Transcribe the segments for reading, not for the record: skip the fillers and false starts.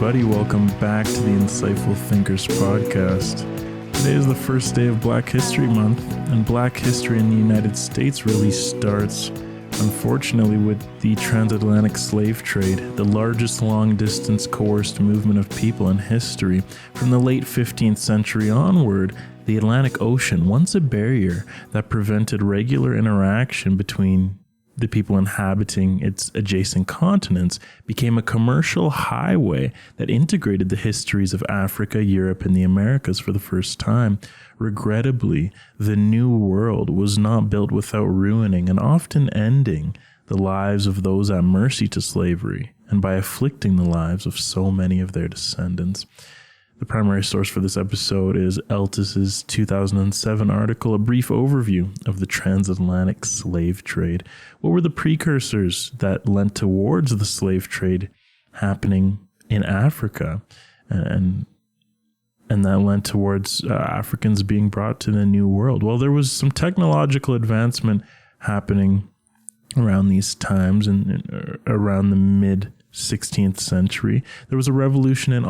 everybody. Welcome back to the Insightful Thinkers podcast. Today is the first day of Black History Month, and Black history in the United States really starts, unfortunately, with the transatlantic slave trade, the largest long-distance coerced movement of people in history. From the late 15th century onward, the Atlantic Ocean, once a barrier that prevented regular interaction between the people inhabiting its adjacent continents, became a commercial highway that integrated the histories of Africa, Europe, and the Americas for the first time. Regrettably, the New World was not built without ruining and often ending the lives of those at mercy to slavery, and by afflicting the lives of so many of their descendants. The primary source for this episode is Eltis's 2007 article, A Brief Overview of the Transatlantic Slave Trade. What were the precursors that lent towards the slave trade happening in Africa? And that lent towards Africans being brought to the New World. Well, there was some technological advancement happening around these times and around the mid 16th century. There was a revolution in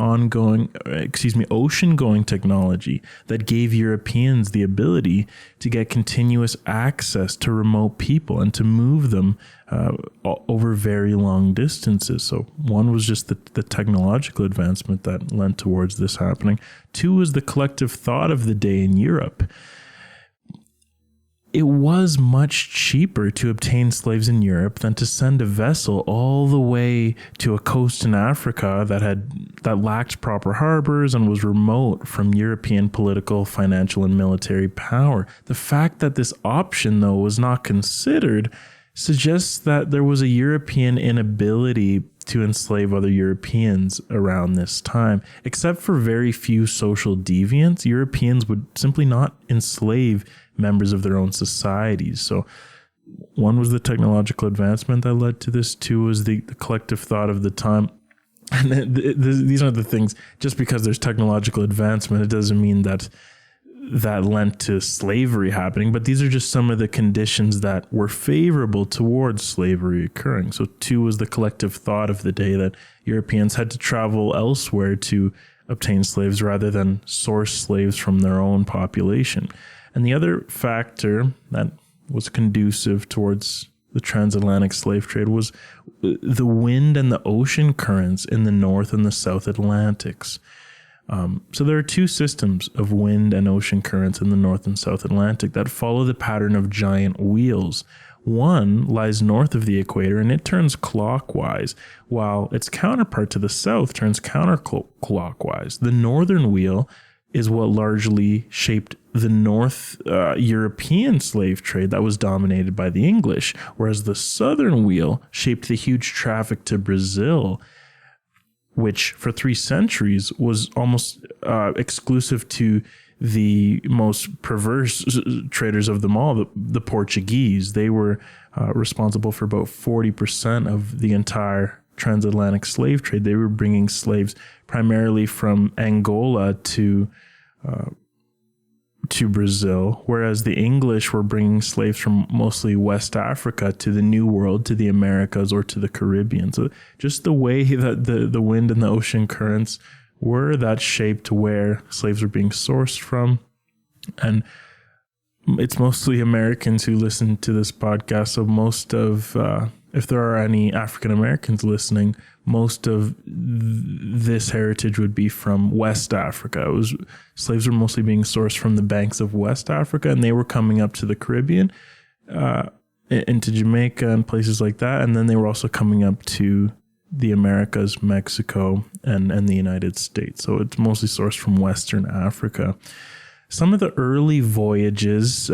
ocean-going technology that gave Europeans the ability to get continuous access to remote people and to move them over very long distances. So one was just the technological advancement that lent towards this happening. Two was the collective thought of the day in Europe. It was much cheaper to obtain slaves in Europe than to send a vessel all the way to a coast in Africa that lacked proper harbors and was remote from European political, financial, and military power. The fact that this option, though, was not considered suggests that there was a European inability to enslave other Europeans around this time. Except for very few social deviants, Europeans would simply not enslave members of their own societies. So one was the technological advancement that led to this. Two was the collective thought of the time. And these are the things, just because there's technological advancement, it doesn't mean that lent to slavery happening, but these are just some of the conditions that were favorable towards slavery occurring. So two was the collective thought of the day, that Europeans had to travel elsewhere to obtain slaves rather than source slaves from their own population. And the other factor that was conducive towards the transatlantic slave trade was the wind and the ocean currents in the North and the South Atlantics. So there are two systems of wind and ocean currents in the North and South Atlantic that follow the pattern of giant wheels. One lies north of the equator and it turns clockwise, while its counterpart to the south turns counterclockwise. The northern wheel is what largely shaped the North European slave trade that was dominated by the English, whereas the southern wheel shaped the huge traffic to Brazil, which for 3 centuries was almost exclusive to the most perverse traders of them all, the Portuguese. They were responsible for about 40% of the entire transatlantic slave trade. They were bringing slaves primarily from Angola to Brazil, whereas the English were bringing slaves from mostly West Africa to the New World, to the Americas, or to the Caribbean. So just the way that the wind and the ocean currents were, that shaped where slaves were being sourced from. And it's mostly Americans who listen to this podcast, so most of if there are any African Americans listening, most of this heritage would be from West Africa. Slaves were mostly being sourced from the banks of West Africa, and they were coming up to the Caribbean, into Jamaica and places like that. And then they were also coming up to the Americas, Mexico, and the United States. So it's mostly sourced from Western Africa. Some of the early voyages,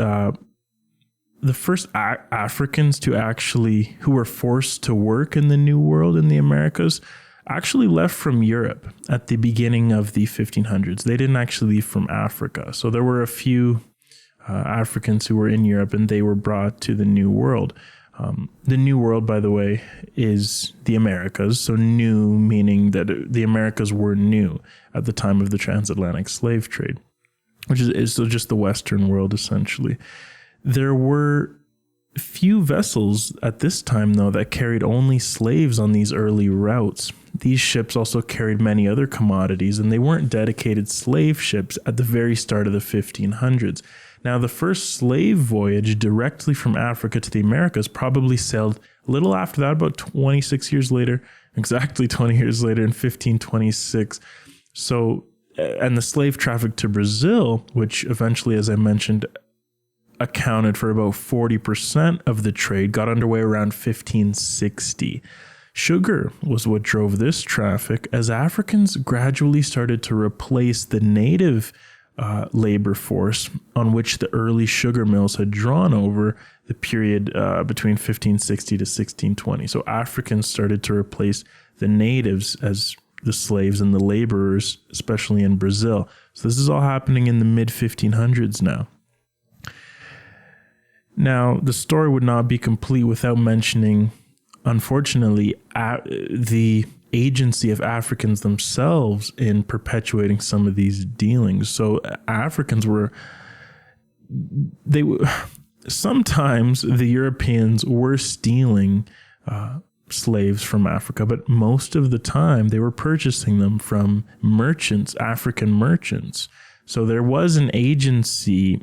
the first Africans who were forced to work in the New World in the Americas actually left from Europe at the beginning of the 1500s. They didn't actually leave from Africa. So there were a few Africans who were in Europe, and they were brought to the New World. The New World, by the way, is the Americas. So new meaning that the Americas were new at the time of the transatlantic slave trade, which is so just the Western world, essentially. There were few vessels at this time, though, that carried only slaves on these early routes. These ships also carried many other commodities, and they weren't dedicated slave ships at the very start of the 1500s. Now, the first slave voyage directly from Africa to the Americas probably sailed a little after that, about 26 years later, exactly 20 years later in 1526. So, and the slave traffic to Brazil, which eventually, as I mentioned, accounted for about 40% of the trade, got underway around 1560. Sugar was what drove this traffic as Africans gradually started to replace the native labor force on which the early sugar mills had drawn over the period between 1560 to 1620. So Africans started to replace the natives as the slaves and the laborers, especially in Brazil. So this is all happening in the mid 1500s now. Now, the story would not be complete without mentioning, unfortunately, the agency of Africans themselves in perpetuating some of these dealings. So Africans sometimes the Europeans were stealing slaves from Africa, but most of the time they were purchasing them from merchants, African merchants. So there was an agency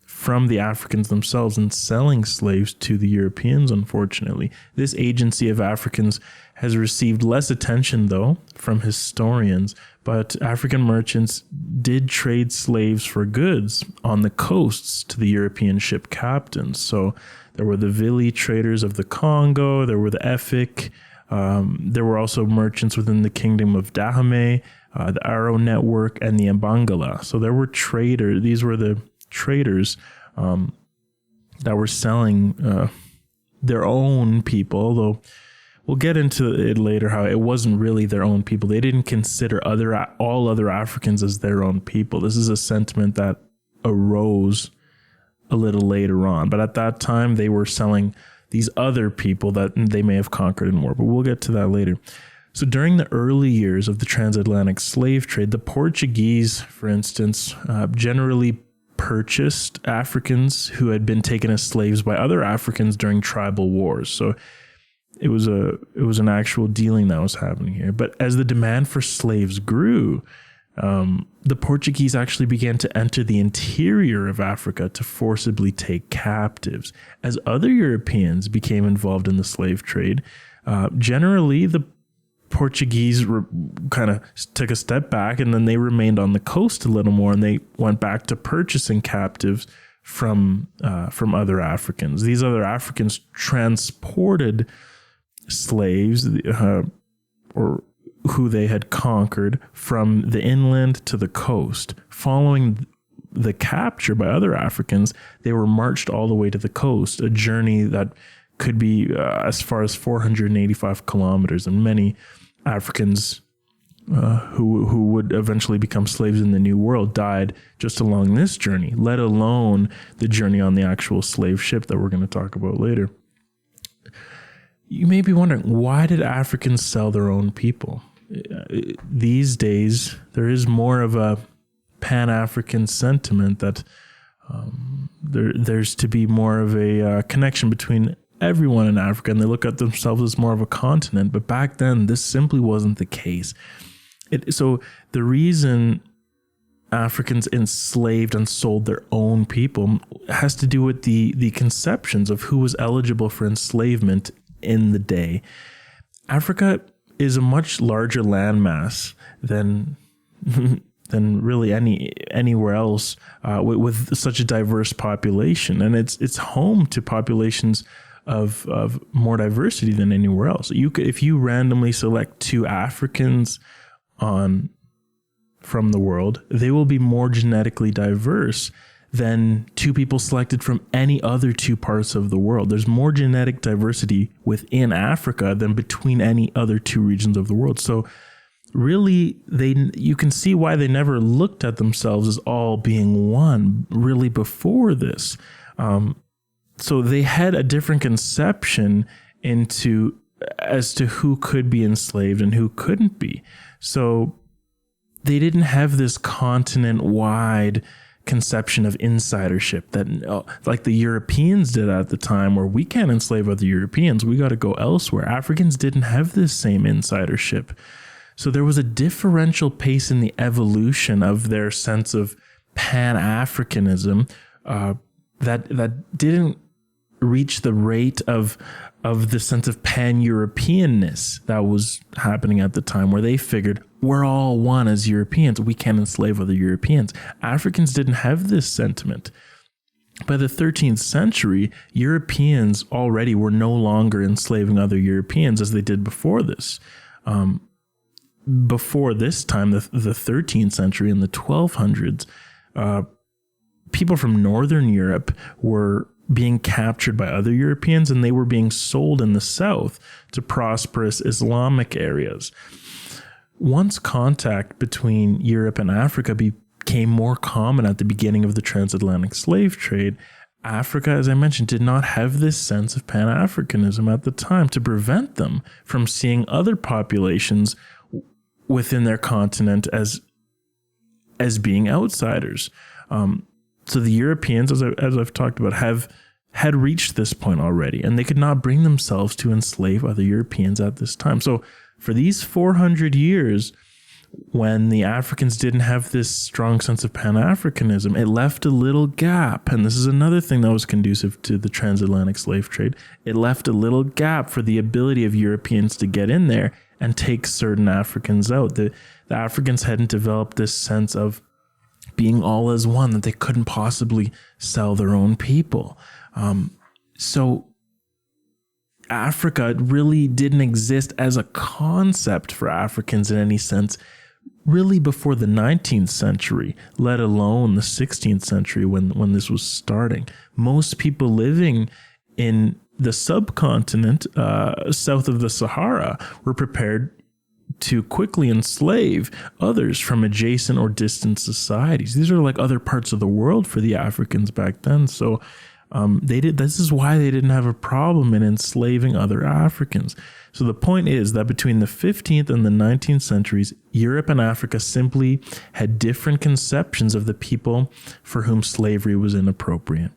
from the Africans themselves in selling slaves to the Europeans, unfortunately. This agency of Africans has received less attention, though, from historians, but African merchants did trade slaves for goods on the coasts to the European ship captains. So there were the Vili traders of the Congo, there were the Efik, there were also merchants within the kingdom of Dahomey, the Aro network, and the Mbangala. So there were traders. These were the traders that were selling their own people, although we'll get into it later how it wasn't really their own people. They didn't consider all other Africans as their own people. This is a sentiment that arose a little later on, but at that time they were selling these other people that they may have conquered in war, but we'll get to that later. So during the early years of the transatlantic slave trade, the Portuguese, for instance, generally purchased Africans who had been taken as slaves by other Africans during tribal wars. So it was an actual dealing that was happening here. But as the demand for slaves grew, the Portuguese actually began to enter the interior of Africa to forcibly take captives. As other Europeans became involved in the slave trade, generally the Portuguese kind of took a step back, and then they remained on the coast a little more, and they went back to purchasing captives from other Africans. These other Africans transported slaves or who they had conquered from the inland to the coast. Following the capture by other Africans, they were marched all the way to the coast, a journey that could be as far as 485 kilometers, and many Africans who would eventually become slaves in the New World died just along this journey, let alone the journey on the actual slave ship that we're going to talk about later. You may be wondering, why did Africans sell their own people? These days, there is more of a pan-African sentiment that there's to be more of a connection between everyone in Africa, and they look at themselves as more of a continent. But back then, this simply wasn't the case. So the reason Africans enslaved and sold their own people has to do with the conceptions of who was eligible for enslavement in the day. Africa is a much larger landmass than really anywhere else with such a diverse population, and it's home to populations of more diversity than anywhere else. If you randomly select two Africans from the world, they will be more genetically diverse than two people selected from any other two parts of the world. There's more genetic diversity within Africa than between any other two regions of the world. So really, you can see why they never looked at themselves as all being one, really, before this. So they had a different conception as to who could be enslaved and who couldn't be. So they didn't have this continent-wide conception of insidership that like the Europeans did at the time, where we can't enslave other Europeans, we got to go elsewhere. Africans didn't have this same insidership. So there was a differential pace in the evolution of their sense of pan-Africanism that didn't reach the rate of the sense of pan-Europeanness that was happening at the time, where they figured we're all one as Europeans, we can't enslave other Europeans. Africans didn't have this sentiment. By the 13th century, Europeans already were no longer enslaving other Europeans as they did before this. Before this time, the 13th century and the 1200s, people from Northern Europe were being captured by other Europeans, and they were being sold in the south to prosperous Islamic areas. Once contact between Europe and Africa became more common at the beginning of the transatlantic slave trade, Africa, as I mentioned, did not have this sense of Pan-Africanism at the time to prevent them from seeing other populations within their continent as being outsiders. So the Europeans, as I've talked about, had reached this point already, and they could not bring themselves to enslave other Europeans at this time. So for these 400 years, when the Africans didn't have this strong sense of Pan-Africanism, it left a little gap. And this is another thing that was conducive to the transatlantic slave trade. It left a little gap for the ability of Europeans to get in there and take certain Africans out. The Africans hadn't developed this sense of being all as one, that they couldn't possibly sell their own people. So Africa really didn't exist as a concept for Africans in any sense, really before the 19th century, let alone the 16th century when this was starting. Most people living in the subcontinent south of the Sahara were prepared to quickly enslave others from adjacent or distant societies. These are like other parts of the world for the Africans back then. So this is why they didn't have a problem in enslaving other Africans. So the point is that between the 15th and the 19th centuries, Europe and Africa simply had different conceptions of the people for whom slavery was inappropriate.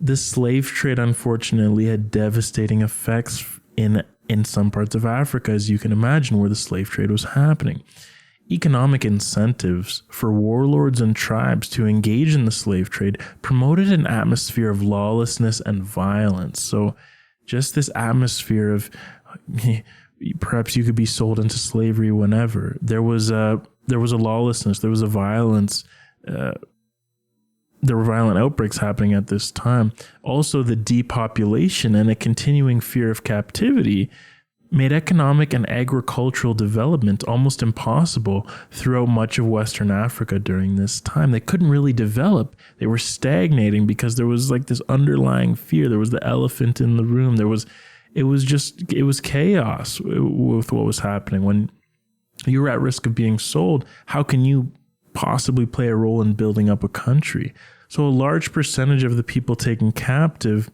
The slave trade, unfortunately, had devastating effects in some parts of Africa, as you can imagine, where the slave trade was happening. Economic incentives for warlords and tribes to engage in the slave trade promoted an atmosphere of lawlessness and violence. So just this atmosphere of perhaps you could be sold into slavery whenever. There was a lawlessness, there was a violence, there were violent outbreaks happening at this time. Also, the depopulation and a continuing fear of captivity made economic and agricultural development almost impossible throughout much of Western Africa during this time. They couldn't really develop. They were stagnating because there was like this underlying fear. There was the elephant in the room. It was chaos with what was happening. When you were at risk of being sold, how can you possibly play a role in building up a country? So a large percentage of the people taken captive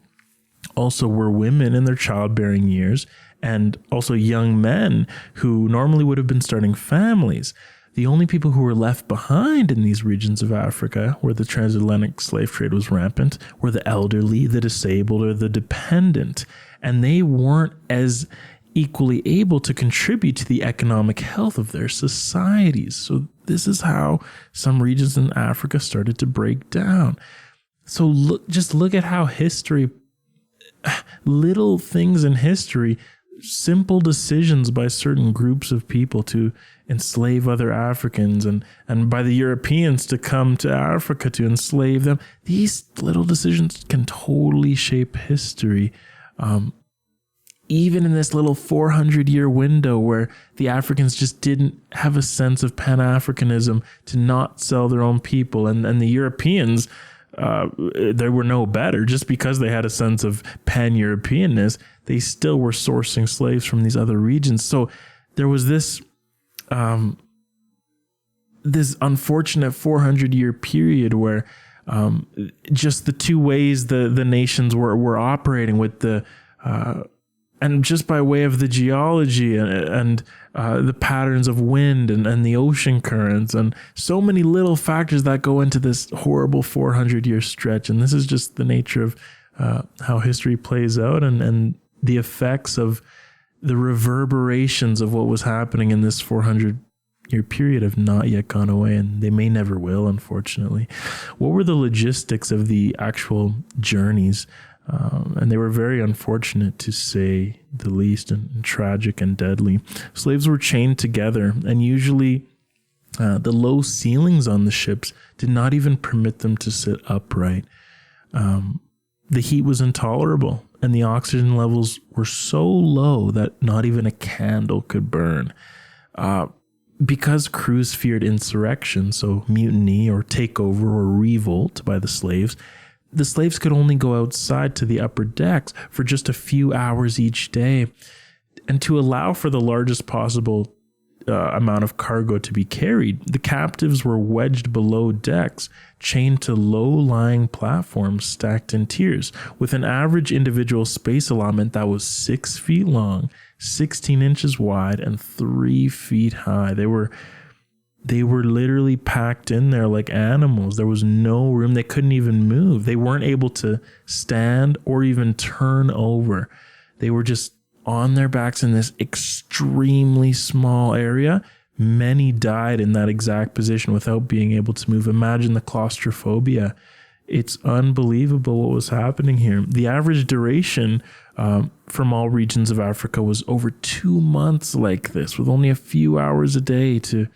also were women in their childbearing years, and also young men who normally would have been starting families. The only people who were left behind in these regions of Africa where the transatlantic slave trade was rampant were the elderly, the disabled, or the dependent, and they weren't as equally able to contribute to the economic health of their societies. So this is how some regions in Africa started to break down. So look at how history, little things in history, simple decisions by certain groups of people to enslave other Africans and by the Europeans to come to Africa to enslave them. These little decisions can totally shape history. Even in this little 400-year window where the Africans just didn't have a sense of Pan-Africanism to not sell their own people, and the Europeans, they were no better. Just because they had a sense of pan-Europeanness, they still were sourcing slaves from these other regions. So there was this unfortunate 400-year period where just the two ways the nations were operating with the And just by way of the geology and the patterns of wind and the ocean currents and so many little factors that go into this horrible 400-year stretch. And this is just the nature of how history plays out and the effects of the reverberations of what was happening in this 400-year period have not yet gone away, and they may never will, unfortunately. What were the logistics of the actual journeys? And they were very unfortunate, to say the least, and tragic and deadly. Slaves were chained together, and usually the low ceilings on the ships did not even permit them to sit upright. The heat was intolerable, and the oxygen levels were so low that not even a candle could burn. Because crews feared insurrection, so mutiny or takeover or revolt by the slaves could only go outside to the upper decks for just a few hours each day. And to allow for the largest possible amount of cargo to be carried, the captives were wedged below decks, chained to low-lying platforms stacked in tiers, with an average individual space allotment that was 6 feet long, 16 inches wide, and 3 feet high. They were literally packed in there like animals. There was no room. They couldn't even move. They weren't able to stand or even turn over. They were just on their backs in this extremely small area. Many died in that exact position without being able to move. Imagine the claustrophobia. It's unbelievable what was happening here. The average duration from all regions of Africa was over 2 months like this, with only a few hours a day to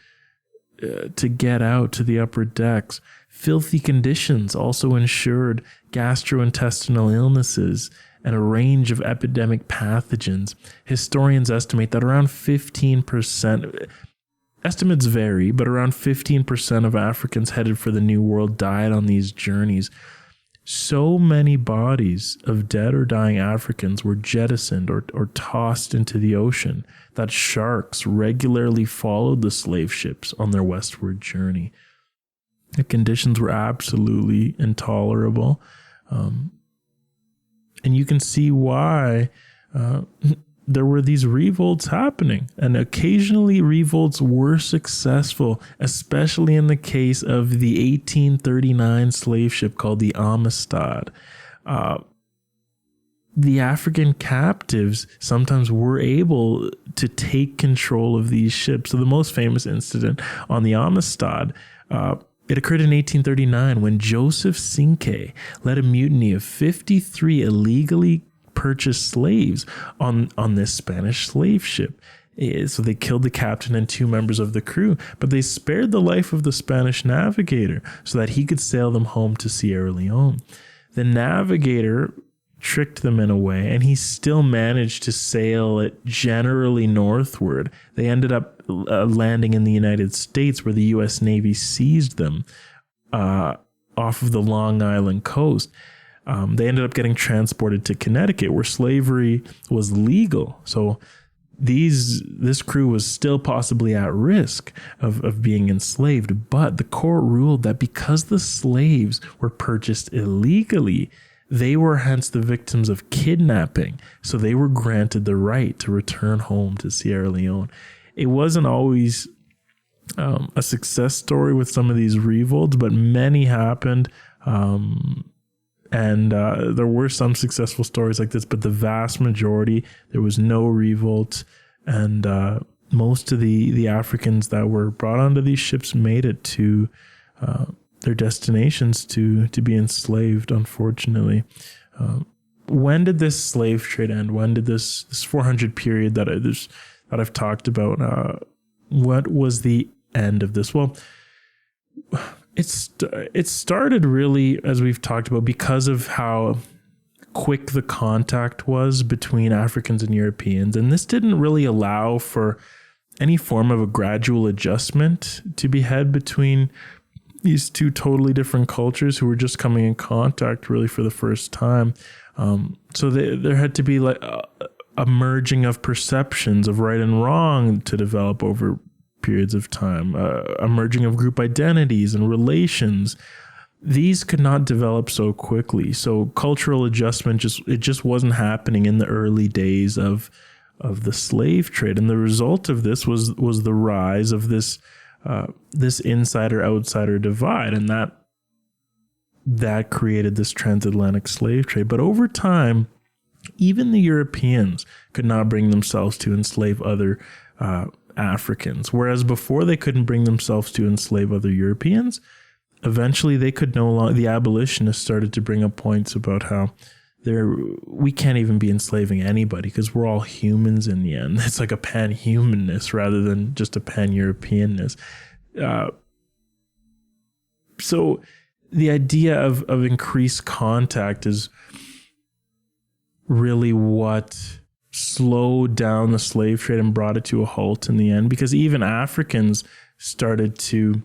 get out to the upper decks. Filthy conditions also ensured gastrointestinal illnesses and a range of epidemic pathogens. Historians estimate that around 15%, estimates vary, but around 15% of Africans headed for the New World died on these journeys. So many bodies of dead or dying Africans were jettisoned or tossed into the ocean that sharks regularly followed the slave ships on their westward journey. The conditions were absolutely intolerable. And you can see why there were these revolts happening. And occasionally revolts were successful, especially in the case of the 1839 slave ship called the Amistad. The African captives sometimes were able to take control of these ships. So the most famous incident on the Amistad, it occurred in 1839 when Joseph Cinque led a mutiny of 53 illegally purchased slaves on this Spanish slave ship. So they killed the captain and 2 members of the crew, but they spared the life of the Spanish navigator so that he could sail them home to Sierra Leone. The navigator tricked them in a way, and he still managed to sail it generally northward. They ended up landing in the United States, where the U.S. Navy seized them off of the Long Island coast. They ended up getting transported to Connecticut, where slavery was legal. So this crew was still possibly at risk of being enslaved, but the court ruled that because the slaves were purchased illegally, they were hence the victims of kidnapping, so they were granted the right to return home to Sierra Leone. It wasn't always a success story with some of these revolts, but many happened, and there were some successful stories like this, but the vast majority, there was no revolt, and most of the Africans that were brought onto these ships made it to their destinations to be enslaved, unfortunately. When did this slave trade end? When did this 400 period that I've talked about, what was the end of this? Well, it started really, as we've talked about, because of how quick the contact was between Africans and Europeans. And this didn't really allow for any form of a gradual adjustment to be had between these two totally different cultures who were just coming in contact really for the first time. So there had to be like a merging of perceptions of right and wrong to develop over periods of time, a merging of group identities and relations. these could not develop so quickly. So cultural adjustment just wasn't happening in the early days of the slave trade, and the result of this was the rise of this insider-outsider divide, and that created this transatlantic slave trade. But over time, even the Europeans could not bring themselves to enslave other Africans, whereas before they couldn't bring themselves to enslave other Europeans. Eventually, they could no longer. The abolitionists started to bring up points about how we can't even be enslaving anybody because we're all humans in the end. It's like a pan-humanness rather than just a pan-Europeanness. So the idea of increased contact is really what slowed down the slave trade and brought it to a halt in the end, because even Africans started to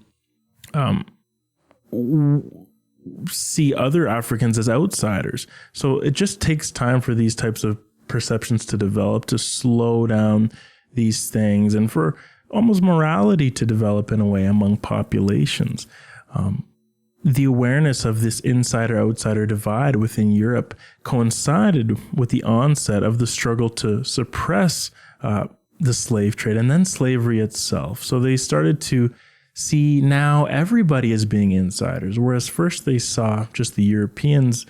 see other Africans as outsiders. So it just takes time for these types of perceptions to develop, to slow down these things, and for almost morality to develop in a way among populations. The awareness of this insider-outsider divide within Europe coincided with the onset of the struggle to suppress the slave trade and then slavery itself. So they started to see now everybody as being insiders, whereas first they saw just the Europeans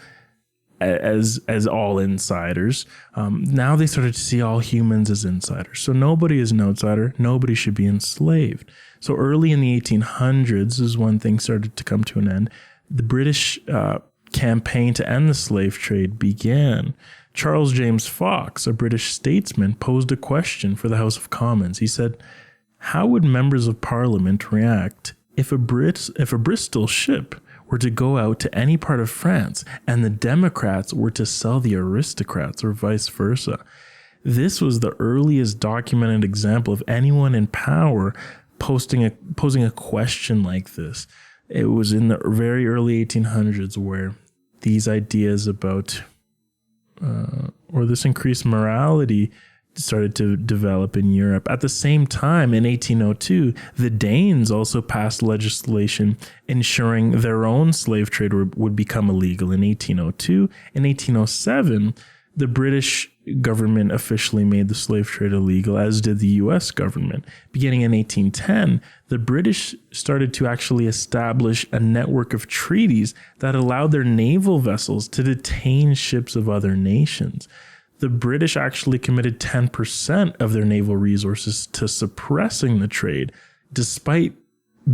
as all insiders. Now they started to see all humans as insiders. So nobody is an outsider. Nobody should be enslaved. So early in the 1800s is when things started to come to an end. The British campaign to end the slave trade began. Charles James Fox, a British statesman, posed a question for the House of Commons. He said, "How would members of Parliament react if a Bristol ship were to go out to any part of France and the Democrats were to sell the aristocrats, or vice versa?" This was the earliest documented example of anyone in power posing a question like this. It was in the very early 1800s where these ideas about or this increased morality started to develop in Europe. At the same time, in 1802, the Danes also passed legislation ensuring their own slave trade would become illegal in 1802. In 1807, the British government officially made the slave trade illegal, as did the US government. Beginning in 1810, the British started to actually establish a network of treaties that allowed their naval vessels to detain ships of other nations. The British actually committed 10% of their naval resources to suppressing the trade, despite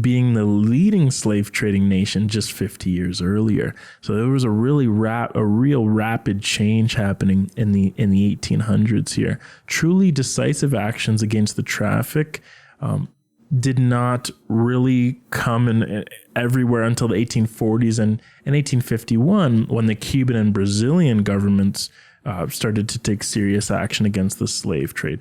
being the leading slave trading nation just 50 years earlier. So there was a real rapid change happening in the 1800s here. Truly decisive actions against the traffic did not really come in everywhere until the 1840s and in 1851, when the Cuban and Brazilian governments started to take serious action against the slave trade.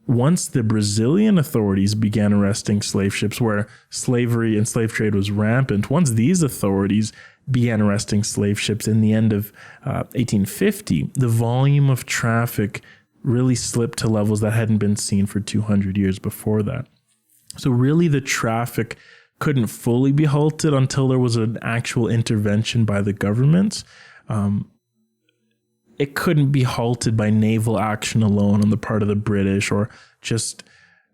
Once the Brazilian authorities began arresting slave ships where slavery and slave trade was rampant, once these authorities began arresting slave ships in the end of 1850, the volume of traffic really slipped to levels that hadn't been seen for 200 years before that. So really the traffic couldn't fully be halted until there was an actual intervention by the governments. It couldn't be halted by naval action alone on the part of the British, or just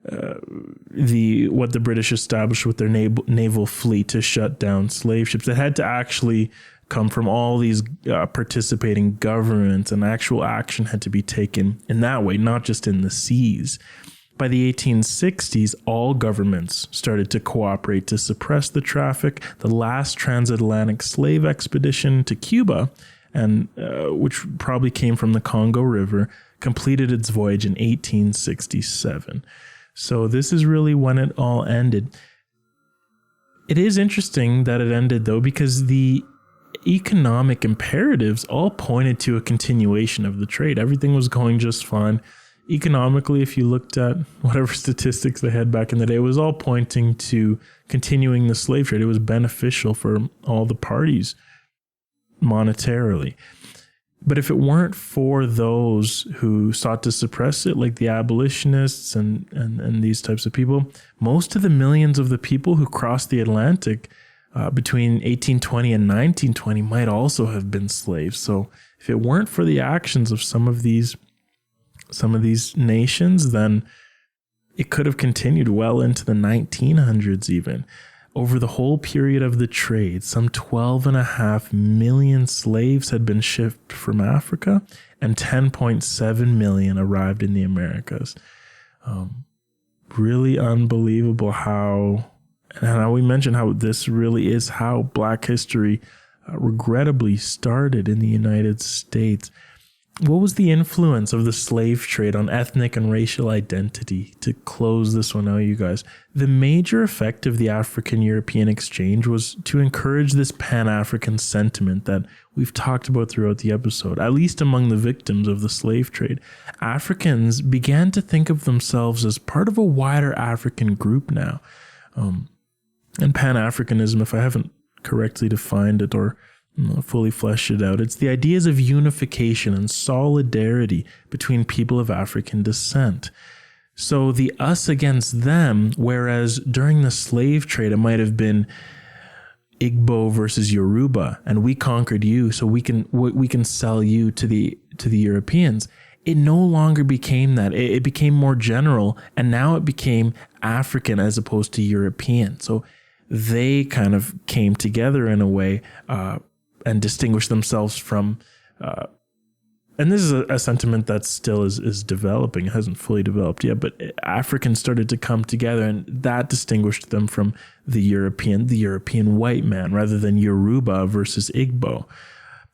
what the British established with their naval fleet to shut down slave ships. It had to actually come from all these participating governments, and actual action had to be taken in that way, not just in the seas. By the 1860s, all governments started to cooperate to suppress the traffic. The last transatlantic slave expedition to Cuba, and which probably came from the Congo River, completed its voyage in 1867. So this is really when it all ended. It is interesting that it ended, though, because the economic imperatives all pointed to a continuation of the trade. Everything was going just fine. Economically, if you looked at whatever statistics they had back in the day, it was all pointing to continuing the slave trade. It was beneficial for all the parties monetarily. But if it weren't for those who sought to suppress it, like the abolitionists and these types of people, most of the millions of the people who crossed the Atlantic between 1820 and 1920 might also have been slaves. So if it weren't for the actions of some of these nations, then it could have continued well into the 1900s even. Over the whole period of the trade, some 12.5 million slaves had been shipped from Africa, and 10.7 million arrived in the Americas. Really unbelievable how we mentioned how this really is how Black history regrettably started in the United States. What was the influence of the slave trade on ethnic and racial identity? To close this one out, you guys, the major effect of the African-European exchange was to encourage this pan-African sentiment that we've talked about throughout the episode, at least among the victims of the slave trade. Africans began to think of themselves as part of a wider African group now. And pan-Africanism, if I haven't correctly defined it or fully fleshed it out, it's the ideas of unification and solidarity between people of African descent. So the us against them, whereas during the slave trade it might have been Igbo versus Yoruba, and we conquered you, so we can sell you to the Europeans. It no longer became that. It became more general, and now it became African as opposed to European. So they kind of came together in a way and distinguished themselves from, and this is a sentiment that still is developing. It hasn't fully developed yet, but Africans started to come together, and that distinguished them from the European white man, rather than Yoruba versus Igbo.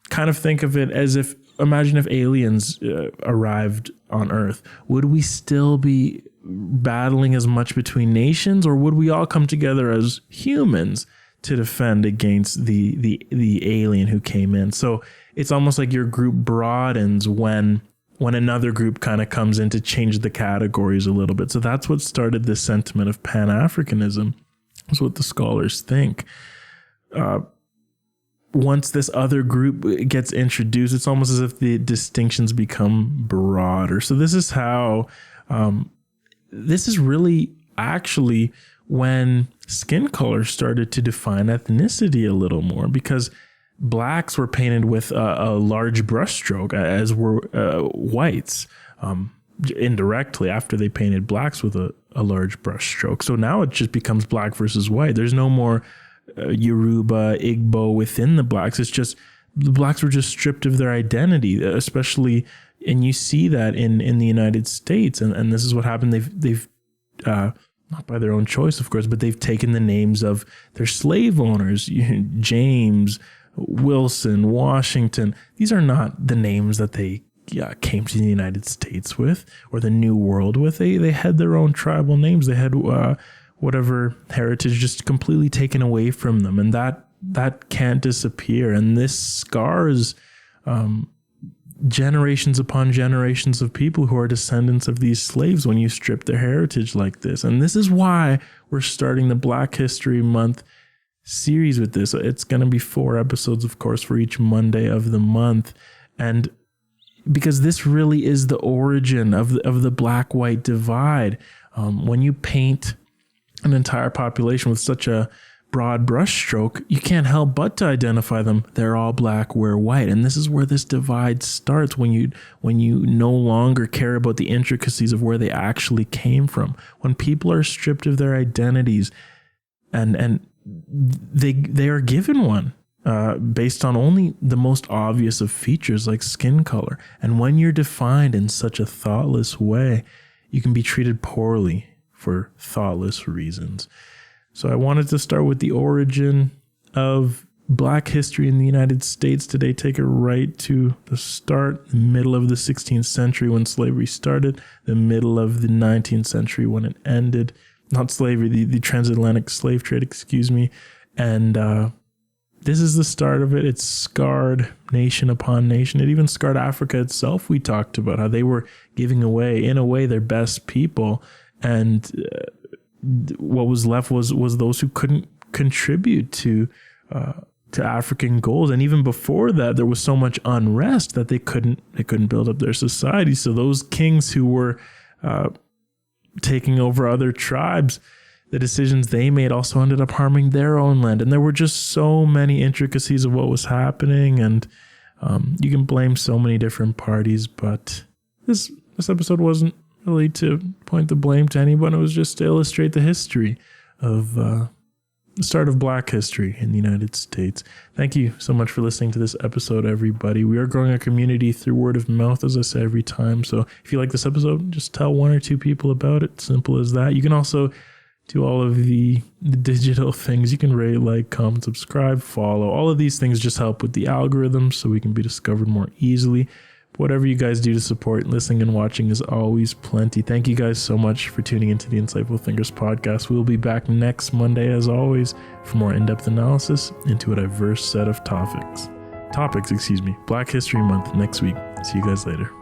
Kind of think of it as imagine if aliens arrived on Earth. Would we still be battling as much between nations, or would we all come together as humans to defend against the alien who came in? So it's almost like your group broadens when another group kind of comes in to change the categories a little bit. So that's what started this sentiment of pan-Africanism, is what the scholars think. Once this other group gets introduced, it's almost as if the distinctions become broader. So this is how, this is really actually when skin color started to define ethnicity a little more, because blacks were painted with a large brushstroke, as were whites, indirectly after they painted blacks with a large brushstroke. So now it just becomes black versus white. There's no more Yoruba, Igbo within the blacks. It's just the blacks were just stripped of their identity, especially, and you see that in the United States. And this is what happened. They've not by their own choice, of course, but they've taken the names of their slave owners, James, Wilson, Washington. These are not the names that they came to the United States with, or the New World with. They had their own tribal names. They had whatever heritage just completely taken away from them, and that can't disappear. And this scars generations upon generations of people who are descendants of these slaves when you strip their heritage like this. And this is why we're starting the Black History Month series with this. It's going to be 4 episodes, of course, for each Monday of the month. And because this really is the origin of the black-white divide. When you paint an entire population with such a broad brushstroke, you can't help but to identify them. They're all black, we're white. And this is where this divide starts, when you no longer care about the intricacies of where they actually came from. When people are stripped of their identities and they are given one based on only the most obvious of features like skin color. And when you're defined in such a thoughtless way, you can be treated poorly for thoughtless reasons. So I wanted to start with the origin of Black history in the United States today. Take it right to the start, the middle of the 16th century when slavery started, the middle of the 19th century when it ended. Not slavery, the transatlantic slave trade, excuse me. And this is the start of it. It's scarred nation upon nation. It even scarred Africa itself. We talked about how they were giving away, in a way, their best people. And what was left was those who couldn't contribute to African goals. And even before that, there was so much unrest that they couldn't build up their society. So those kings who were taking over other tribes, the decisions they made also ended up harming their own land. And there were just so many intricacies of what was happening. And you can blame so many different parties, but this episode wasn't really to point the blame to anyone. It was just to illustrate the history of the start of Black history in the United States. Thank you so much for listening to this episode, everybody. We are growing a community through word of mouth, as I say every time. So if you like this episode, just tell one or two people about it. Simple as that. You can also do all of the digital things. You can rate, like, comment, subscribe, follow. All of these things just help with the algorithm so we can be discovered more easily. Whatever you guys do to support listening and watching is always plenty. Thank you guys so much for tuning into the Insightful Thinkers podcast. We'll be back next Monday, as always, for more in-depth analysis into a diverse set of topics. Black History Month next week. See you guys later.